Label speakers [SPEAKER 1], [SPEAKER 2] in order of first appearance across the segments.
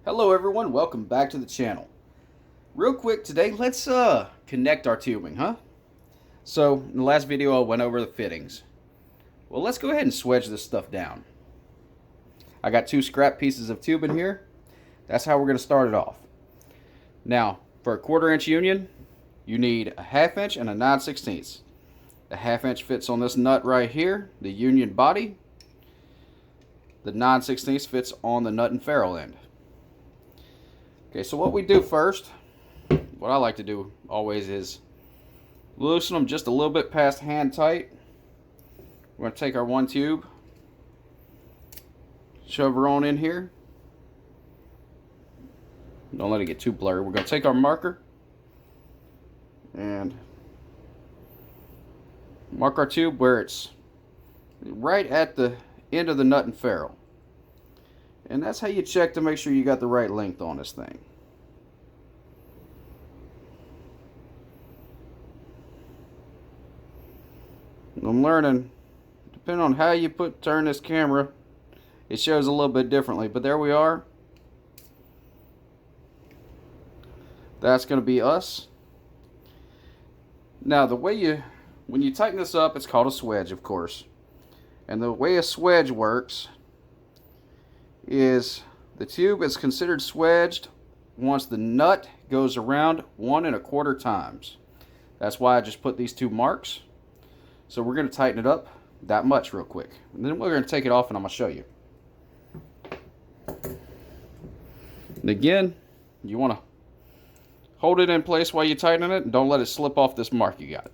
[SPEAKER 1] Hello everyone, welcome back to the channel. Real quick today, let's connect our tubing, huh? So, in the last video I went over the fittings. Well, let's go ahead and swedge this stuff down. I got two scrap pieces of tubing here. That's how we're going to start it off. Now, for a 1/4 inch union, you need a 1/2 inch and a 9/16. The 1/2 inch fits on this nut right here, the union body. The 9/16 fits on the nut and ferrule end. Okay, so what we do first, what I like to do always is loosen them just a little bit past hand tight. We're going to take our one tube, shove her on in here. Don't let it get too blurry. We're going to take our marker and mark our tube where it's right at the end of the nut and ferrule. And that's how you check to make sure you got the right length on this thing. I'm learning, depending on how you turn this camera, it shows a little bit differently, but there we are. That's going to be us. Now when you tighten this up, it's called a swedge, of course. And the way a swedge works is the tube is considered swedged once the nut goes around 1 1/4 times. That's why I just put these two marks. So we're going to tighten it up that much real quick. And then we're going to take it off and I'm going to show you. And again, you want to hold it in place while you're tightening it and don't let it slip off this mark you got.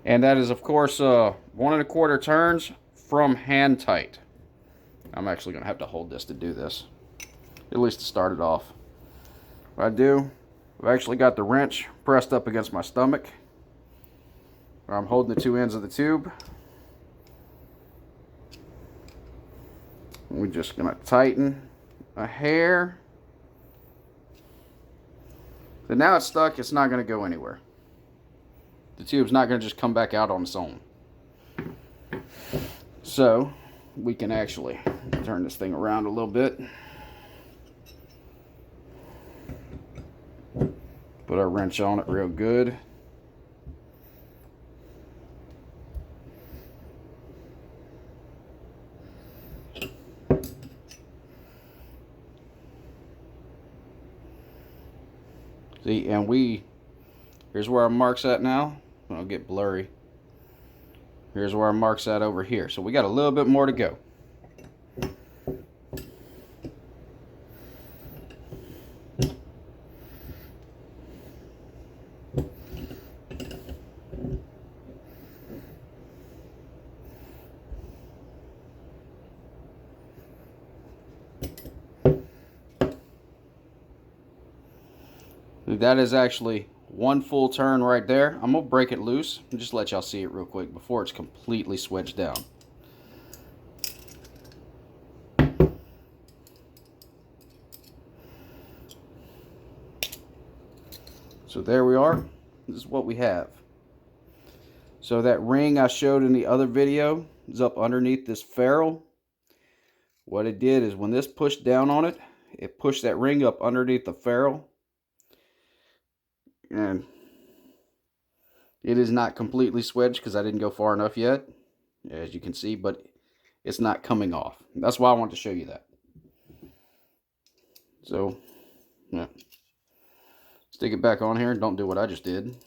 [SPEAKER 1] And that is, of course, 1 1/4 turns from hand tight. I'm actually going to have to hold this to do this, at least to start it off. What I do, I've actually got the wrench pressed up against my stomach, where I'm holding the two ends of the tube. We're just going to tighten a hair. So now it's stuck, it's not going to go anywhere. The tube's not going to just come back out on its own. So we can actually turn this thing around a little bit. Put our wrench on it real good. See, and here's where our mark's at now. I'll get blurry. Here's where our mark's at over here. So we got a little bit more to go. That is actually one full turn right there. I'm going to break it loose and just let y'all see it real quick before it's completely swedged down. So there we are. This is what we have. So that ring I showed in the other video is up underneath this ferrule. What it did is when this pushed down on it, it pushed that ring up underneath the ferrule. And it is not completely swedged because I didn't go far enough yet, as you can see, but it's not coming off. That's why I wanted to show you that. So, yeah. Stick it back on here and don't do what I just did.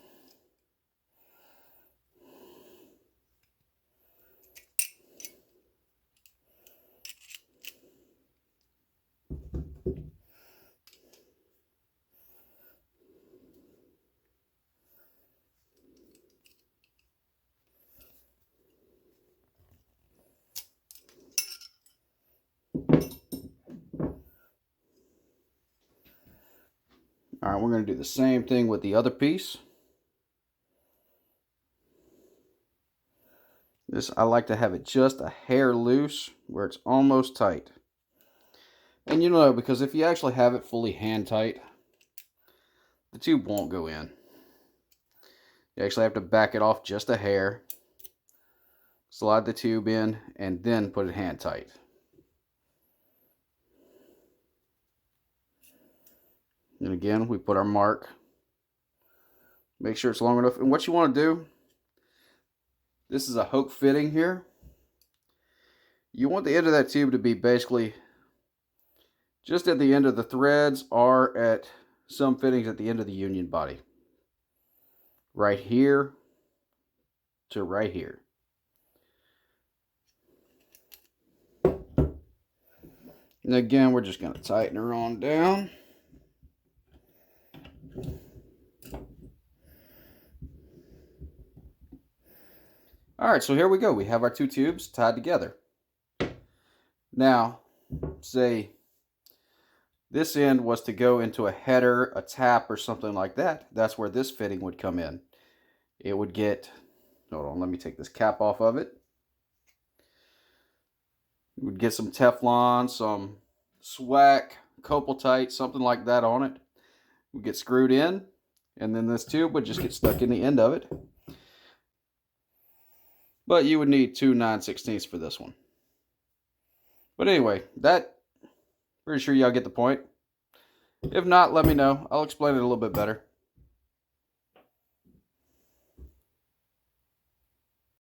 [SPEAKER 1] Alright, we're going to do the same thing with the other piece. This, I like to have it just a hair loose where it's almost tight. And you know, because if you actually have it fully hand tight, the tube won't go in. You actually have to back it off just a hair. slide the tube in, and then put it hand tight. And again, we put our mark. Make sure it's long enough. And what you want to do, this is a hook fitting here. You want the end of that tube to be basically just at the end of the threads, or at some fittings at the end of the union body. Right here to right here. And again, we're just going to tighten her on down. Alright, so here we go. We have our two tubes tied together. Now, say this end was to go into a header, a tap, or something like that. That's where this fitting would come in. It would get, hold on, let me take this cap off of it. You would get some Teflon, some Swack, Copeltite, something like that on it. It would get screwed in, and then this tube would just get stuck in the end of it. But you would need 2 9/16 for this one. But anyway, pretty sure y'all get the point. If not, let me know. I'll explain it a little bit better.